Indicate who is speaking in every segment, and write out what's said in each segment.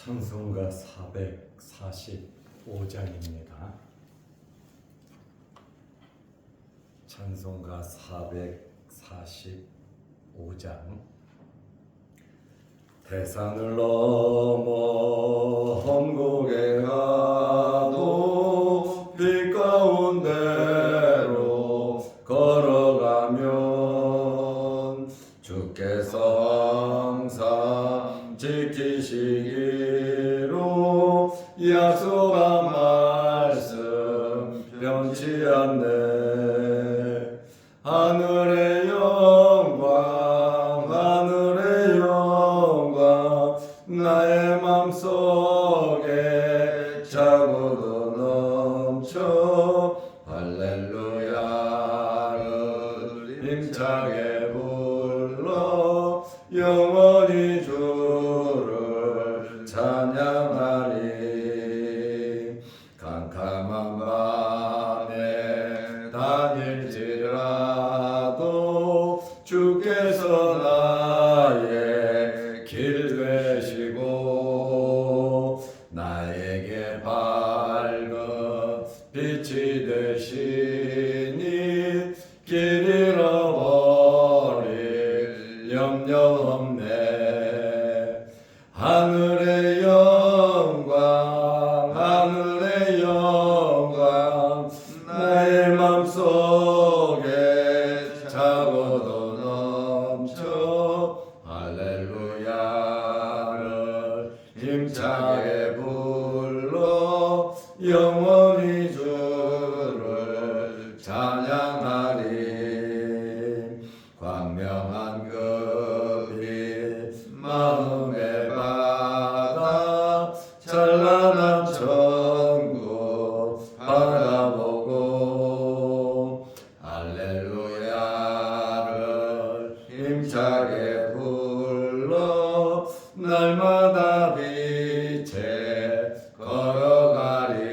Speaker 1: 찬송가 445장입니다. 찬송가 445장. 태산을 넘어 험곡에 가도 빛 가운데로 걸어가면 주께서 항상 지키시기로 약속한 말씀 변치 않네. 하늘의 영광 하늘의 영광 나의 맘속에 차고도 넘쳐 할렐루야를 힘차게 불러 영원히 주를 찬양하리. 캄캄한 밤에 다닐지라도 주께서 나의 길 되시고 나에게 밝은 빛이 되시니 길 잃어버릴 염려 없네. 하늘의 영광 하늘의 영광 나의 맘속에 차고도 넘쳐 할렐루야를 힘차게 불러 영원히 주를 찬양하리. 광명한 그 빛 마음에 받아 찬란한 천국 바라보고 할렐루야를 힘차게 불러 날마다 빛에 걸어가리.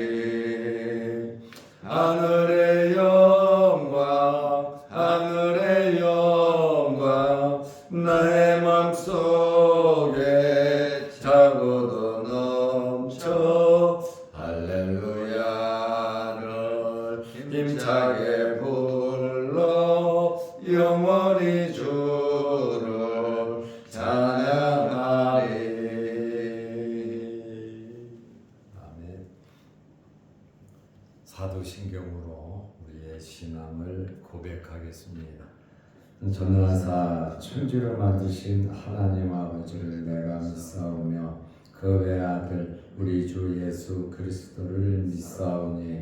Speaker 1: 하늘의 영광 하늘의 영광 나의 맘속에 차고도 넘쳐 할렐루야를 힘차게 불러 영원히 주를 찬양하리. 아멘. 사도신경으로 우리의 신앙을 고백하겠습니다. 전능하사 천지를 만드신 하나님 아버지를 내가 믿사오며 그 외아들 우리 주 예수 그리스도를 믿사오니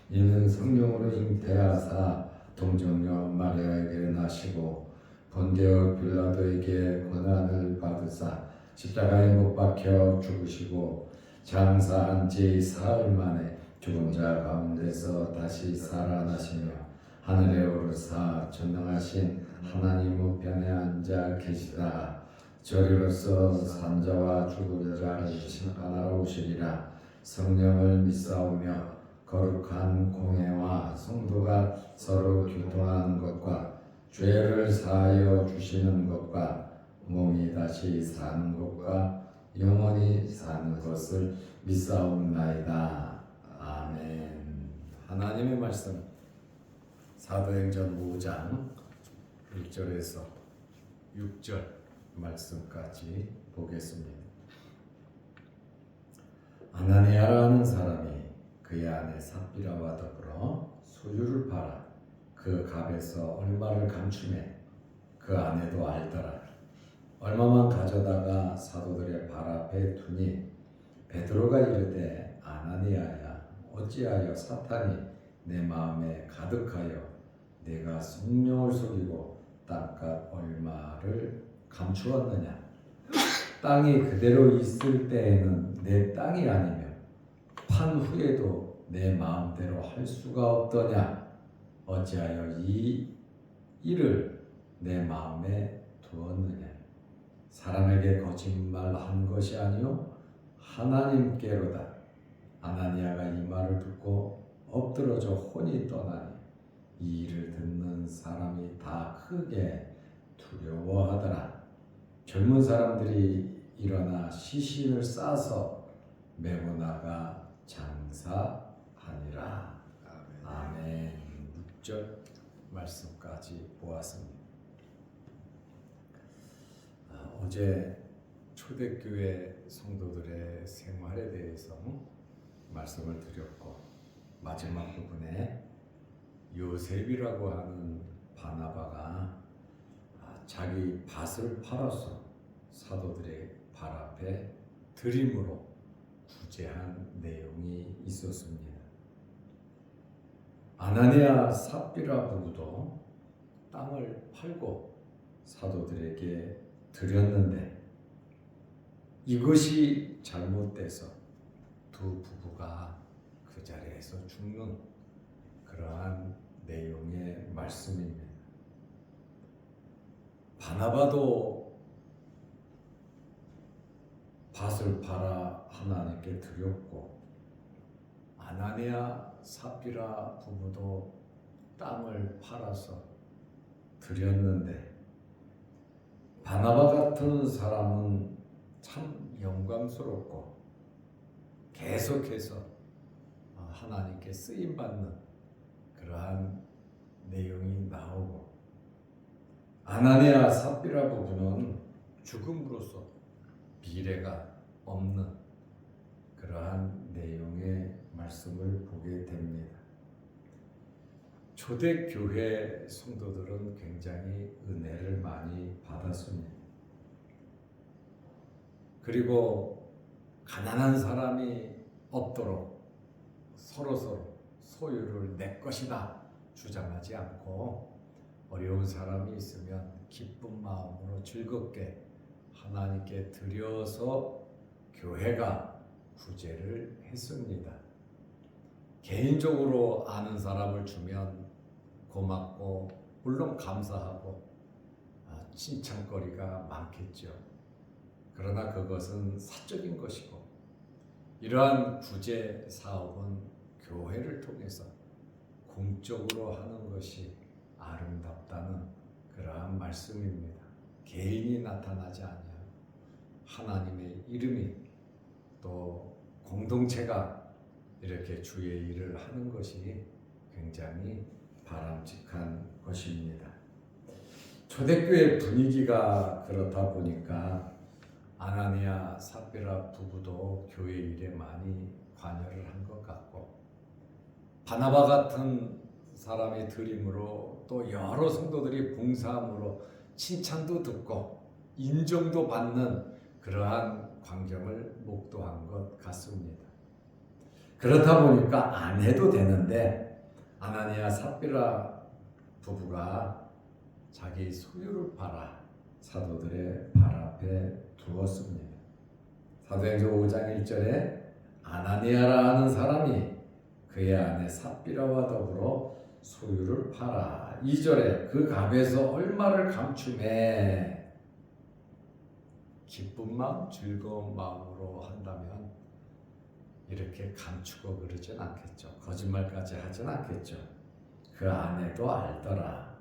Speaker 1: 이는 성령으로 잉태하사 동정녀 마리아에게 나시고 본디오 빌라도에게 고난을 받으사 십자가에 못 박혀 죽으시고 장사한 지 사흘 만에 죽은 자 가운데서 다시 살아나시며 하늘에 오르사 전능하신 하나님 우편에 앉아 계시다. 저리로서 산자와 죽은 자를 심판하러 오시리라. 성령을 믿사오며 거룩한 공회와 성도가 서로 교통하는 것과 죄를 사하여 주시는 것과 몸이 다시 사는 것과 영원히 사는 것을 믿사옵나이다. 아멘. 하나님의 말씀 사도행전 5장 1절에서 6절 말씀까지 보겠습니다. 아나니아라는 사람이 그의 아내 삽비라와 더불어 소유를 팔아 그 값에서 얼마를 감추매 그 아내도 알더라. 얼마만 가져다가 사도들의 발 앞에 두니 베드로가 이르되 아나니아야 어찌하여 사탄이 내 마음에 가득하여 내가 성령을 속이고 땅값 얼마를 감추었느냐. 땅이 그대로 있을 때에는 내 땅이 아니며 판 후에도 내 마음대로 할 수가 없더냐. 어찌하여 이 일을 내 마음에 두었느냐. 사람에게 거짓말한 것이 아니요 하나님께로다. 아나니아가 이 말을 듣고 엎드러져 혼이 떠나니 이 일을 듣는 사람이 다 크게 두려워하더라. 젊은 사람들이 일어나 시신을 싸서 메모나가 장사하니라. 아멘. 6절 말씀까지 보았습니다. 어제 초대교회 성도들의 생활에 대해서 말씀을 드렸고, 마지막 부분에 요셉이라고 하는 바나바가 자기 밭을 팔아서 사도들의 발 앞에 드림으로 구제한 내용이 있었습니다. 아나니아 삽비라 부부도 땅을 팔고 사도들에게 드렸는데 이것이 잘못돼서 두 부부가 그 자리에서 죽는 그러한 내용의 말씀입니다. 바나바도 밭을 팔아 하나님께 드렸고, 아나니아 삽비라 부부도 땅을 팔아서 드렸는데, 바나바 같은 사람은 참 영광스럽고 계속해서 하나님께 쓰임받는 그러한 내용이 나오고, 아나니아 삽비라 부부는 죽음으로써 미래가 없는 그러한 내용의 말씀을 보게 됩니다. 초대교회 성도들은 굉장히 은혜를 많이 받았습니다. 그리고 가난한 사람이 없도록 서로서로 소유를 내 것이다 주장하지 않고, 어려운 사람이 있으면 기쁜 마음으로 즐겁게 하나님께 드려서 교회가 구제를 했습니다. 개인적으로 아는 사람을 주면 고맙고 물론 감사하고 칭찬거리가 많겠죠. 그러나 그것은 사적인 것이고, 이러한 구제 사업은 교회를 통해서 공적으로 하는 것이 아름답다는 그러한 말씀입니다. 개인이 나타나지 아니하고 하나님의 이름이, 또 공동체가 이렇게 주의 일을 하는 것이 굉장히 바람직한 것입니다. 초대교회 분위기가 그렇다 보니까 아나니아 삽비라 부부도 교회 일에 많이 관여를 한 것 같고, 바나바 같은 사람의 드림으로 또 여러 성도들이 봉사함으로 칭찬도 듣고 인정도 받는 그러한 광경을 목도한 것 같습니다. 그렇다 보니까 안 해도 되는데 아나니아 삽비라 부부가 자기 소유를 팔아 사도들의 발 앞에 두었습니다. 사도행전 5장 1절에 아나니아라 하는 사람이 그의 아내 삽비라와 더불어 소유를 팔아 2절에 그 값에서 얼마를 감춤해. 기쁜 마음, 즐거운 마음으로 한다면 이렇게 감추고 그러진 않겠죠. 거짓말까지 하진 않겠죠. 그 아내도 알더라.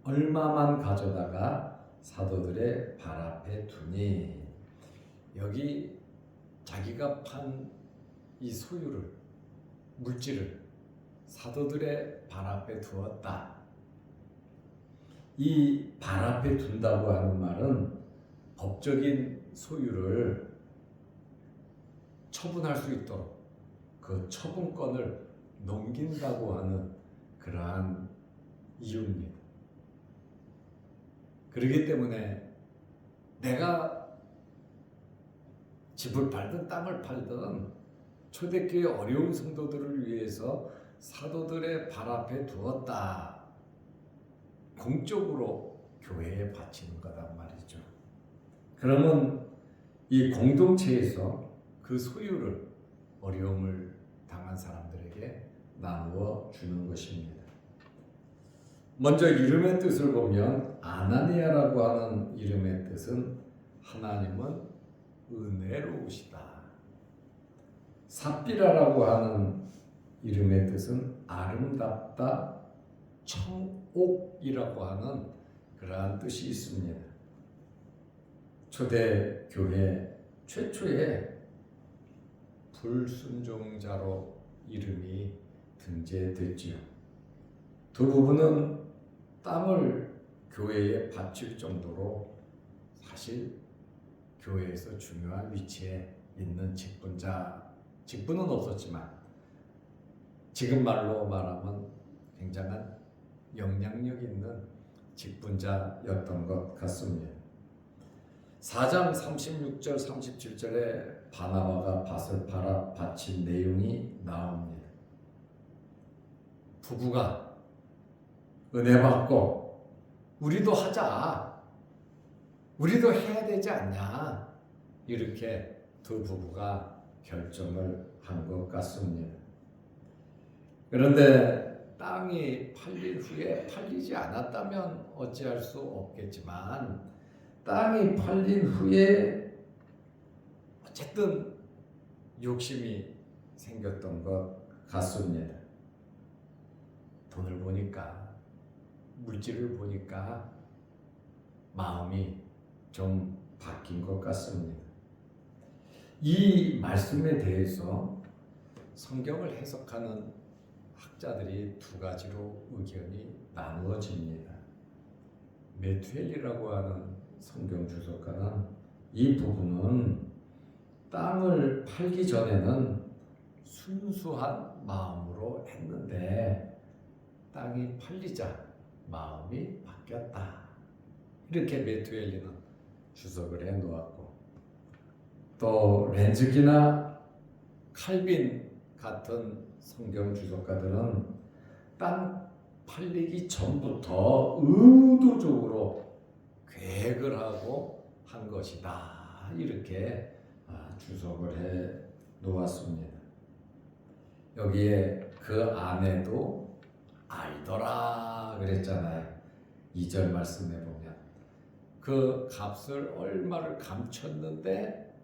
Speaker 1: 얼마만 가져다가 사도들의 발 앞에 두니. 여기 자기가 판 이 소유를, 물질을 사도들의 발 앞에 두었다. 이 발 앞에 둔다고 하는 말은 법적인 소유를 처분할 수 있도록 그 처분권을 넘긴다고 하는 그러한 이유입니다. 그렇기 때문에 내가 집을 팔든 땅을 팔든 초대교회 어려운 성도들을 위해서 사도들의 발 앞에 두었다. 공적으로 교회에 바치는 거단 말이죠. 그러면 이 공동체에서 그 소유를 어려움을 당한 사람들에게 나누어 주는 것입니다. 먼저 이름의 뜻을 보면 아나니아라고 하는 이름의 뜻은 하나님은 은혜로우시다. 삽비라라고 하는 이름의 뜻은 아름답다, 청옥이라고 하는 그러한 뜻이 있습니다. 초대교회 최초의 불순종자로 이름이 등재됐지요. 두 부부는 땅을 교회에 바칠 정도로 사실 교회에서 중요한 위치에 있는 직분은 없었지만 지금 말로 말하면 굉장한 영향력 있는 직분자였던 것 같습니다. 4장 36절 37절에 바나바가 밭을 팔아 바친 내용이 나옵니다. 부부가 은혜 받고 우리도 하자, 우리도 해야 되지 않냐, 이렇게 두 부부가 결정을 한 것 같습니다. 그런데 땅이 팔린 후에 팔리지 않았다면 어찌할 수 없겠지만 땅이 팔린 후에 어쨌든 욕심이 생겼던 것 같습니다. 돈을 보니까, 물질을 보니까 마음이 좀 바뀐 것 같습니다. 이 말씀에 대해서 성경을 해석하는 학자들이 두 가지로 의견이 나누어집니다. 메투엘이라고 하는 성경 주석가는 이 부분은 땅을 팔기 전에는 순수한 마음으로 했는데 땅이 팔리자 마음이 바뀌었다, 이렇게 메투엘리는 주석을 해 놓았고, 또 렌즈기나 칼빈 같은 성경 주석가들은 땅 팔리기 전부터 의도적으로 계획을 하고 한 것이다, 이렇게 주석을 해 놓았습니다. 여기에 그 아내도 알더라 그랬잖아요. 2절 말씀에 보면 그 값을 얼마를 감췄는데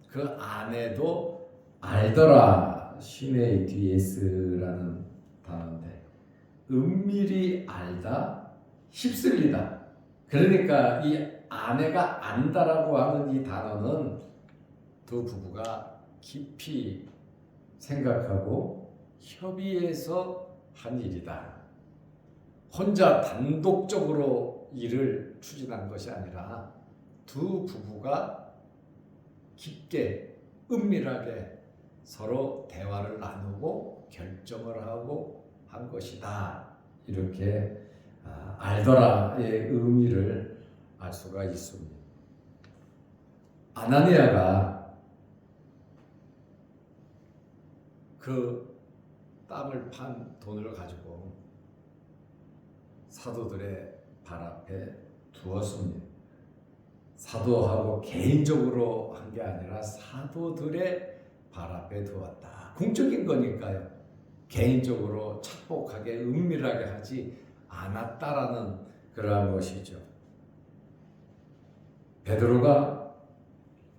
Speaker 1: 그 아내도 알더라. 시네이 디에스라는 단어인데 은밀히 알다, 휩쓸리다. 그러니까 이 아내가 안다라고 하는 이 단어는 두 부부가 깊이 생각하고 협의해서 한 일이다. 혼자 단독적으로 일을 추진한 것이 아니라 두 부부가 깊게 은밀하게 서로 대화를 나누고 결정을 하고 한 것이다, 이렇게 알더라의 의미를 알 수가 있습니다. 아나니아가 그 땅을 판 돈을 가지고 사도들의 발 앞에 두었습니다. 사도하고 개인적으로 한 게 아니라 사도들의 발 앞에 두었다. 공적인 거니까요. 개인적으로 착복하게 은밀하게 하지 않았다라는 그러한 것이죠. 베드로가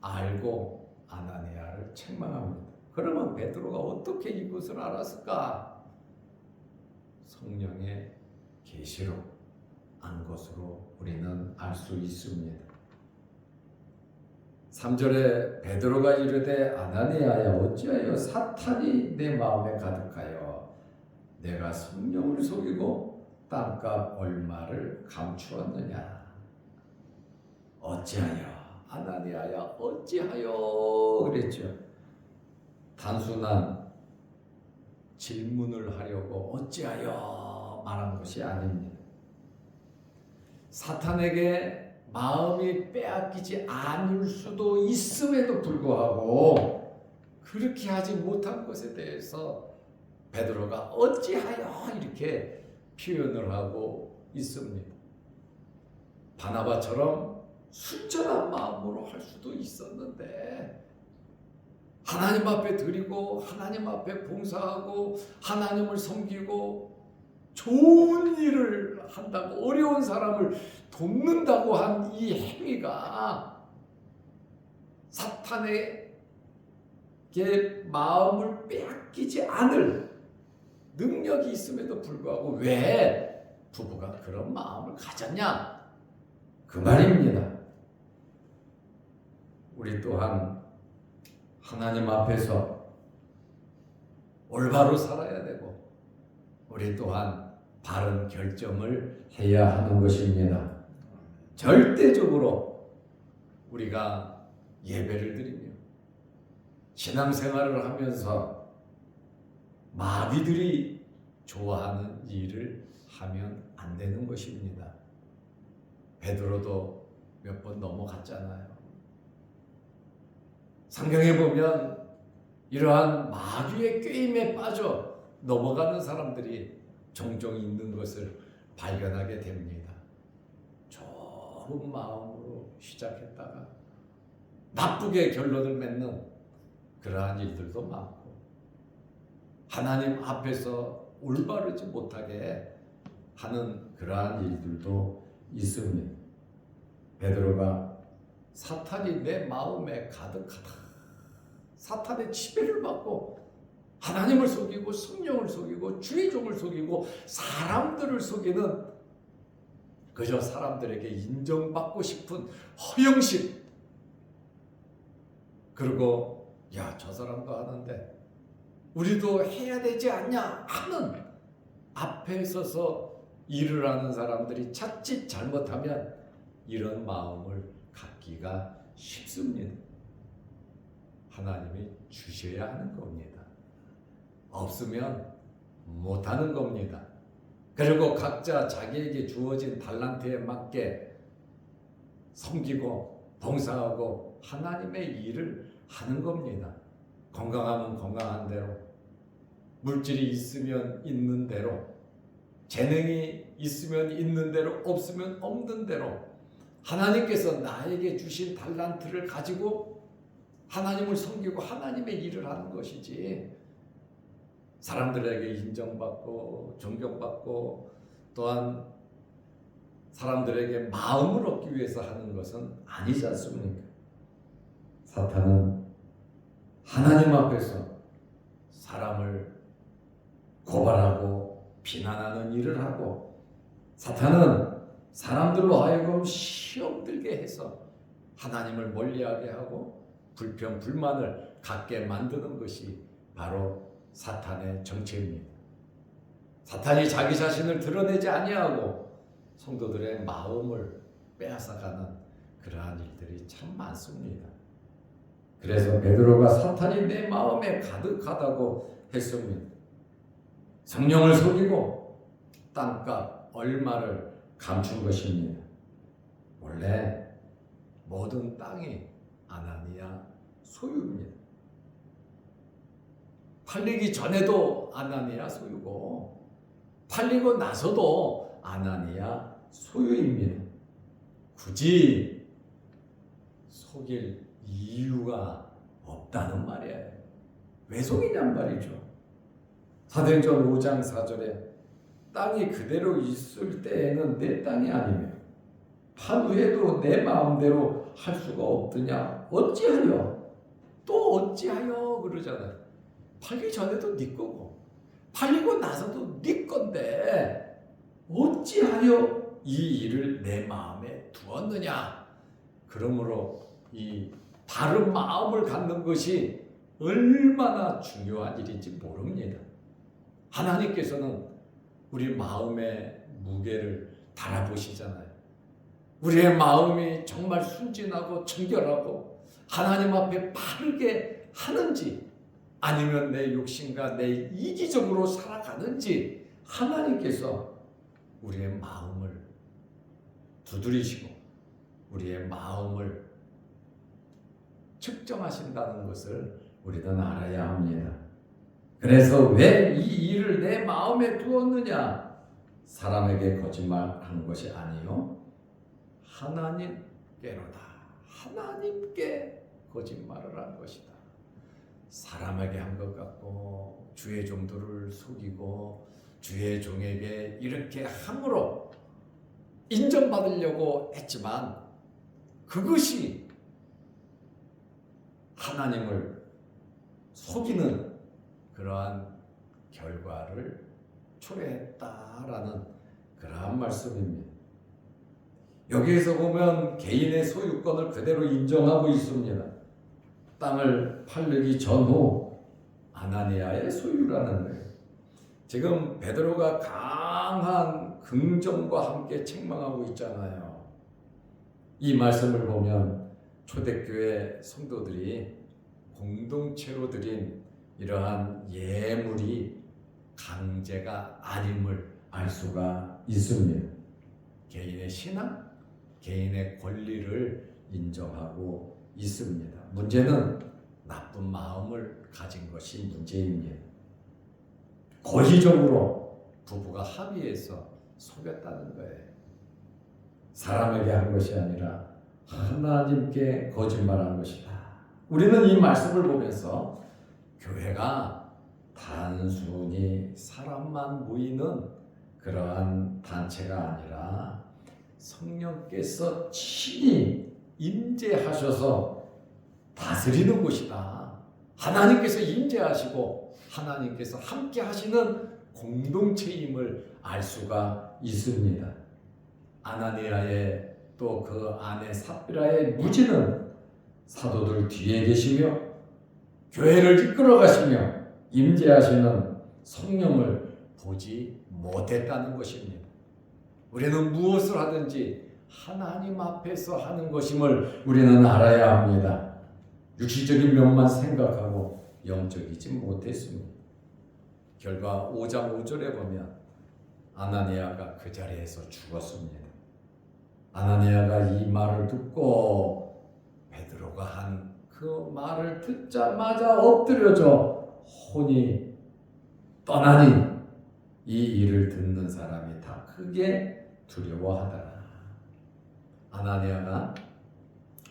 Speaker 1: 알고 아나니아를 책망합니다. 그러면 베드로가 어떻게 이것을 알았을까? 성령의 계시로 안 것으로 우리는 알 수 있습니다. 3절에 베드로가 이르되 아나니아야 어찌하여 사탄이 내 마음에 가득하여 내가 성령을 속이고 땅값 얼마를 감추었느냐. 어찌하여, 아나니아야 어찌하여 그랬죠. 단순한 질문을 하려고 어찌하여 말한 것이 아닙니다. 사탄에게 마음이 빼앗기지 않을 수도 있음에도 불구하고 그렇게 하지 못한 것에 대해서 베드로가 어찌하여 이렇게 표현을 하고 있습니다. 바나바처럼 순전한 마음으로 할 수도 있었는데 하나님 앞에 드리고 하나님 앞에 봉사하고 하나님을 섬기고 좋은 일을 한다고, 어려운 사람을 돕는다고 한 이 행위가 사탄에게 마음을 빼앗기지 않을 능력이 있음에도 불구하고 왜 부부가 그런 마음을 가졌냐, 그 말입니다. 우리 또한 하나님 앞에서 올바로 살아야 되고 우리 또한 바른 결정을 해야 하는 것입니다. 절대적으로 우리가 예배를 드리며 신앙생활을 하면서 마귀들이 좋아하는 일을 하면 안 되는 것입니다. 베드로도 몇 번 넘어갔잖아요. 성경에 보면 이러한 마귀의 꾀임에 빠져 넘어가는 사람들이 종종 있는 것을 발견하게 됩니다. 좋은 마음으로 시작했다가 나쁘게 결론을 맺는 그러한 일들도 많고 하나님 앞에서 올바르지 못하게 하는 그러한 일들도 있습니다. 베드로가 사탄이 내 마음에 가득하다. 사탄의 지배를 받고 하나님을 속이고 성령을 속이고 주의 종을 속이고 사람들을 속이는 그저 사람들에게 인정받고 싶은 허영심. 그리고 야, 저 사람도 하는데 우리도 해야 되지 않냐 하는 앞에 서서 일을 하는 사람들이 자칫 잘못하면 이런 마음을 갖기가 쉽습니다. 하나님이 주셔야 하는 겁니다. 없으면 못하는 겁니다. 그리고 각자 자기에게 주어진 달란트에 맞게 섬기고 봉사하고 하나님의 일을 하는 겁니다. 건강하면 건강한 대로, 물질이 있으면 있는 대로, 재능이 있으면 있는 대로, 없으면 없는 대로 하나님께서 나에게 주신 달란트를 가지고 하나님을 섬기고 하나님의 일을 하는 것이지, 사람들에게 인정받고 존경받고 또한 사람들에게 마음을 얻기 위해서 하는 것은 아니지 않습니까? 사탄은 하나님 앞에서 사람을 고발하고 비난하는 일을 하고, 사탄은 사람들로 하여금 시험 들게 해서 하나님을 멀리하게 하고 불평 불만을 갖게 만드는 것이 바로 사탄의 정체입니다. 사탄이 자기 자신을 드러내지 아니하고 성도들의 마음을 빼앗아가는 그러한 일들이 참 많습니다. 그래서 베드로가 사탄이 내 마음에 가득하다고 했습니다. 성령을 속이고 땅값 얼마를 감춘 것입니다. 원래 모든 땅이 아나니아 소유입니다. 팔리기 전에도 아나니아 소유고 팔리고 나서도 아나니아 소유입니다. 굳이 속일 이유가 없다는 말이에요. 왜 속이냔 말이죠. 사도행전 5장 4절에 땅이 그대로 있을 때에는 내 땅이 아니며 판 후에도 내 마음대로 할 수가 없더냐 어찌하여, 또 어찌하여 그러잖아요. 팔기 전에도 네 거고 팔리고 나서도 네 건데 어찌하여 이 일을 내 마음에 두었느냐. 그러므로 이 바른 마음을 갖는 것이 얼마나 중요한 일인지 모릅니다. 하나님께서는 우리 마음의 무게를 달아보시잖아요. 우리의 마음이 정말 순진하고 청결하고 하나님 앞에 바르게 하는지, 아니면 내 욕심과 내 이기적으로 살아가는지 하나님께서 우리의 마음을 두드리시고 우리의 마음을 측정하신다는 것을 우리는 알아야 합니다. 그래서 왜 이 일을 내 마음에 두었느냐? 사람에게 거짓말한 것이 아니요 하나님께로다. 하나님께 거짓말을 한 것이다. 사람에게 한 것 같고 주의 종들을 속이고 주의 종에게 이렇게 함으로 인정받으려고 했지만 그것이 하나님을 속이는 그러한 결과를 초래했다라는 그러한 말씀입니다. 여기에서 보면 개인의 소유권을 그대로 인정하고 있습니다. 땅을 팔기 전후 아나니아의 소유라는 거예요. 지금 베드로가 강한 긍정과 함께 책망하고 있잖아요. 이 말씀을 보면 초대교회 성도들이 공동체로 드린 이러한 예물이 강제가 아님을 알 수가 있습니다. 개인의 신앙, 개인의 권리를 인정하고 있습니다. 문제는 나쁜 마음을 가진 것이 문제입니다. 고의적으로 부부가 합의해서 속였다는 거예요. 사람에게 한 것이 아니라 하나님께 거짓말한 것이다. 우리는 이 말씀을 보면서 교회가 단순히 사람만 모이는 그러한 단체가 아니라 성령께서 친히 임재하셔서 다스리는 곳이다. 하나님께서 임재하시고 하나님께서 함께 하시는 공동체임을 알 수가 있습니다. 아나니아의 또 그 아내 삽비라의 무지는 사도들 뒤에 계시며 교회를 이끌어 가시며 임재하시는 성령을 보지 못했다는 것입니다. 우리는 무엇을 하든지 하나님 앞에서 하는 것임을 우리는 알아야 합니다. 육신적인 면만 생각하고 영적이지 못했습니다. 결과 5장 5절에 보면 아나니아가 그 자리에서 죽었습니다. 아나니아가 이 말을 듣고 베드로가 한 그 말을 듣자마자 엎드려져 혼이 떠나니 이 일을 듣는 사람이 다 크게 두려워하더라. 아나니아가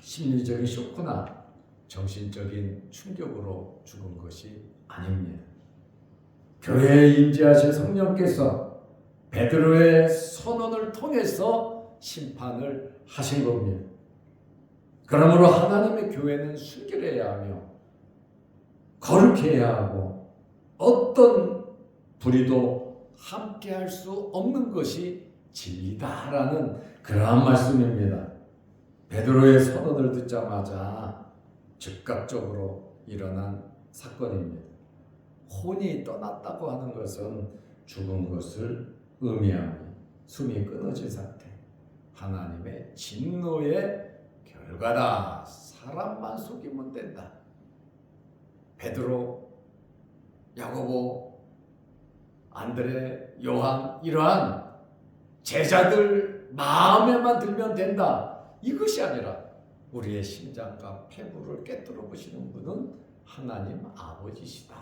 Speaker 1: 심리적인 쇼크나 정신적인 충격으로 죽은 것이 아닙니다. 교회에 임재하신 성령께서 베드로의 선언을 통해서 심판을 하신 겁니다. 그러므로 하나님의 교회는 순결해야 하며 거룩해야 하고 어떤 불의도 함께할 수 없는 것이 진리다라는 그러한 말씀입니다. 베드로의 선언을 듣자마자 즉각적으로 일어난 사건입니다. 혼이 떠났다고 하는 것은 죽은 것을 의미합니다. 숨이 끊어진 상태. 하나님의 진노의 결과다. 사람만 속이면 된다. 베드로, 야고보, 안드레, 요한 이러한 제자들 마음에만 들면 된다. 이것이 아니라 우리의 심장과 폐부를 깨뜨려 보시는 분은 하나님 아버지시다.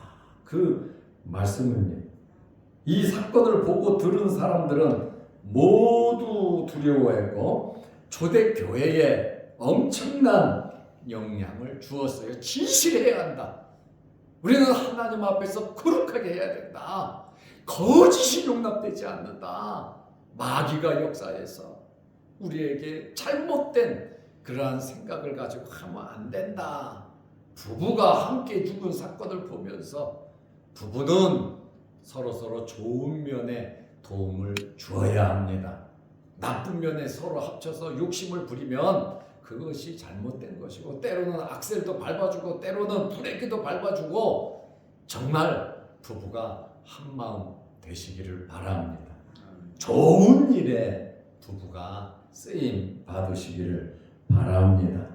Speaker 1: 그 말씀입니다. 이 사건을 보고 들은 사람들은 모두 두려워했고 초대교회에 엄청난 영향을 주었어요. 진실해야 한다. 우리는 하나님 앞에서 거룩하게 해야 된다. 거짓이 용납되지 않는다. 마귀가 역사해서 우리에게 잘못된 그러한 생각을 가지고 하면 안 된다. 부부가 함께 죽은 사건을 보면서 부부는 서로서로 좋은 면에 도움을 주어야 합니다. 나쁜 면에 서로 합쳐서 욕심을 부리면 그것이 잘못된 것이고 때로는 악셀도 밟아주고 때로는 브레이크도 밟아주고 정말 부부가 한마음 되시기를 바랍니다. 좋은 일에 부부가 쓰임 받으시기를 바랍니다.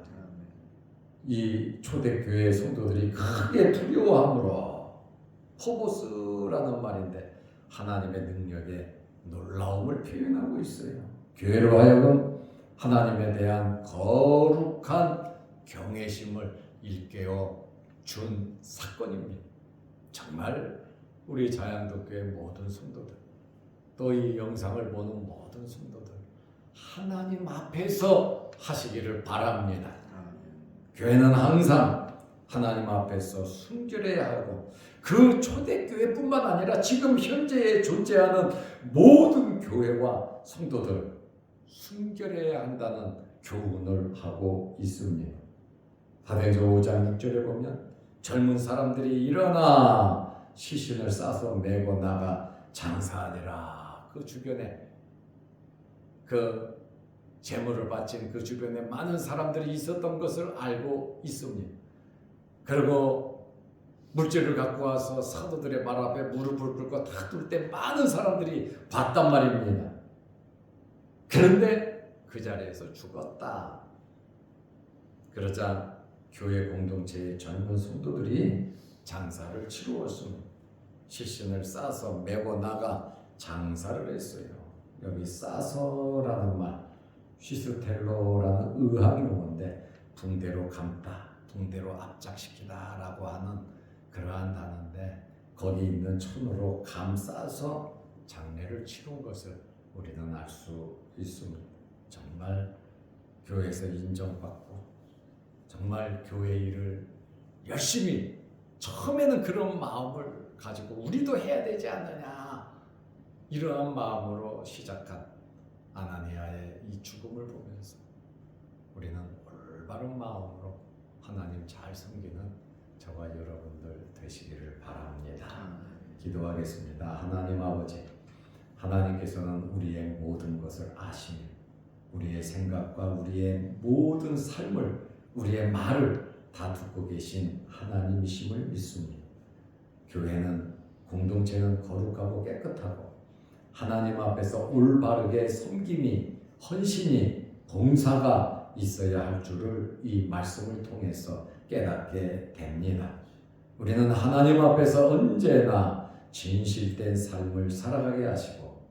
Speaker 1: 이 초대교회 성도들이 크게 두려워함으로 포보스라는 말인데 하나님의 능력에 놀라움을 표현하고 있어요. 교회로 하여금 하나님에 대한 거룩한 경외심을 일깨워 준 사건입니다. 정말 우리 자양도교회 모든 성도들 또 이 영상을 보는 모든 성도들 하나님 앞에서 하시기를 바랍니다. 교회는 항상 하나님 앞에서 순결해야 하고 그 초대교회뿐만 아니라 지금 현재에 존재하는 모든 교회와 성도들 순결해야 한다는 교훈을 하고 있습니다. 사도행전 5장 6절에 보면 젊은 사람들이 일어나 시신을 싸서 메고 나가 장사하니라. 그 주변에 그 제물을 바친 그 주변에 많은 사람들이 있었던 것을 알고 있습니다. 그리고 물질을 갖고 와서 사도들의 발 앞에 무릎을 꿇고 다 둘 때 많은 사람들이 봤단 말입니다. 그런데 그 자리에서 죽었다. 그러자 교회 공동체의 젊은 성도들이 장사를 치루었습니다. 실신을 싸서 메고 나가 장사를 했어요. 여기 싸서라는 말, 쉬스텔로라는 의학 용어인데 붕대로 감다, 붕대로 압작시키다 라고 하는 그러한 단어인데 거기 있는 천으로 감싸서 장례를 치룬 것을 우리는 알 수 있습니다. 정말 교회에서 인정받고 정말 교회 일을 열심히 처음에는 그런 마음을 가지고 우리도 해야 되지 않느냐 이러한 마음으로 시작한 아나니아의 이 죽음을 보면서 우리는 올바른 마음으로 하나님 잘 섬기는 저와 여러분들 되시기를 바랍니다. 기도하겠습니다. 하나님 아버지, 하나님께서는 우리의 모든 것을 아시며 우리의 생각과 우리의 모든 삶을, 우리의 말을 다 듣고 계신 하나님이심을 믿습니다. 교회는, 공동체는 거룩하고 깨끗하고 하나님 앞에서 올바르게 섬김이, 헌신이, 봉사가 있어야 할 줄을 이 말씀을 통해서 깨닫게 됩니다. 우리는 하나님 앞에서 언제나 진실된 삶을 살아가게 하시고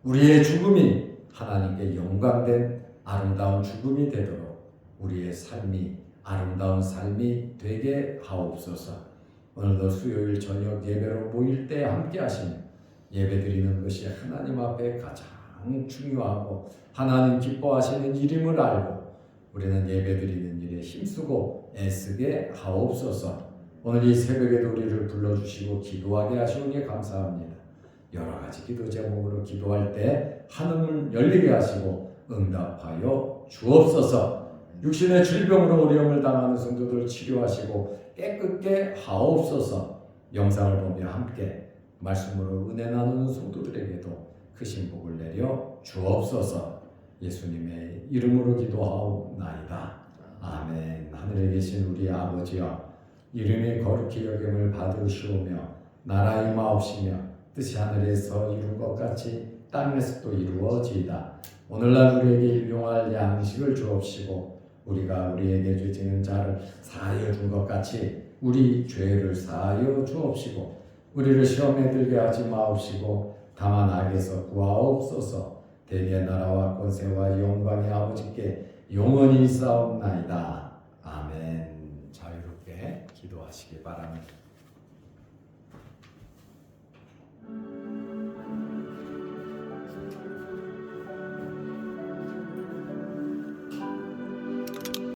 Speaker 1: 우리의 죽음이 하나님께 영광된 아름다운 죽음이 되도록 우리의 삶이 아름다운 삶이 되게 하옵소서. 오늘도 수요일 저녁 예배로 모일 때 함께 하시며 예배드리는 것이 하나님 앞에 가장 중요하고 하나님 기뻐하시는 일임을 알고 우리는 예배드리는 일에 힘쓰고 애쓰게 하옵소서. 오늘 이 새벽에도 우리를 불러주시고 기도하게 하시오니 감사합니다. 여러 가지 기도 제목으로 기도할 때 하늘을 열리게 하시고 응답하여 주옵소서. 육신의 질병으로 어려움을 당하는 성도들 치료하시고 깨끗게 하옵소서. 영상을 보며 함께 말씀으로 은혜 나누는 성도들에게도 크신 복을 내려 주옵소서. 예수님의 이름으로 기도하옵나이다. 아멘. 하늘에 계신 우리 아버지여, 이름이 거룩히 여김을 받으시오며 나라의 마옵시며 뜻이 하늘에서 이룬 것 같이 땅에서도 이루어지이다. 오늘날 우리에게 일용할 양식을 주옵시고 우리가 우리에게 죄 지은 자를 사하여 준 것 같이 우리 죄를 사하여 주옵시고 우리를 시험에 들게 하지 마옵시고 다만 악에서 구하옵소서. 대개 나라와 권세와 영광이 아버지께 영원히 있사옵나이다. 아멘. 자유롭게 기도하시기 바랍니다.